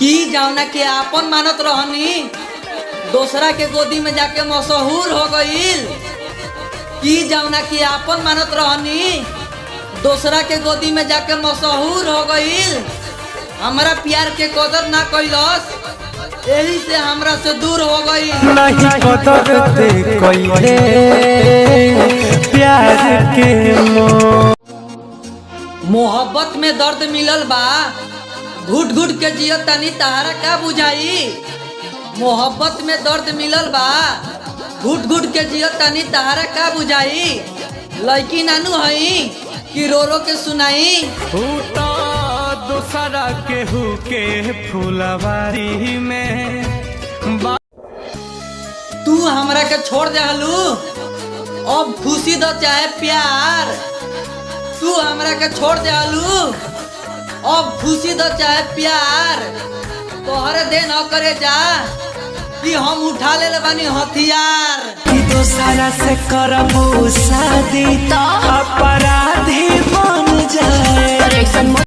की जावना के आपन मानत रहनी दूसरा के गोदी में जाके मशहूर हो गईल। की जावना के आपन मानत रहनी दूसरा के गोदी में जाके मशहूर हो गईल। हमरा प्यार के कदर ना कैलस, यही से हमरा से दूर हो गई। नहीं कदर ते कइले प्यार के मोहब्बत में दर्द मिलल बा, घुट घुट के जियत तनी तहारा का बुझाई। मोहब्बत में दर्द मिलल बा, घुट घुट के जियत तनी तहारा का बुझाई। लड़की नानू हई कि रो रो के सुनाई। दूसरा केहू के फुलवारी में तू हमरा के छोड़ देहलू, अब खुशी दो चाहे प्यार। तू हमरा के छोड़ देहलू, अब खुशी दो चाहे प्यार। तोहरे दे न करे जा कि हम उठा ले बानी हथियार। दूसरा से करबू शादी तो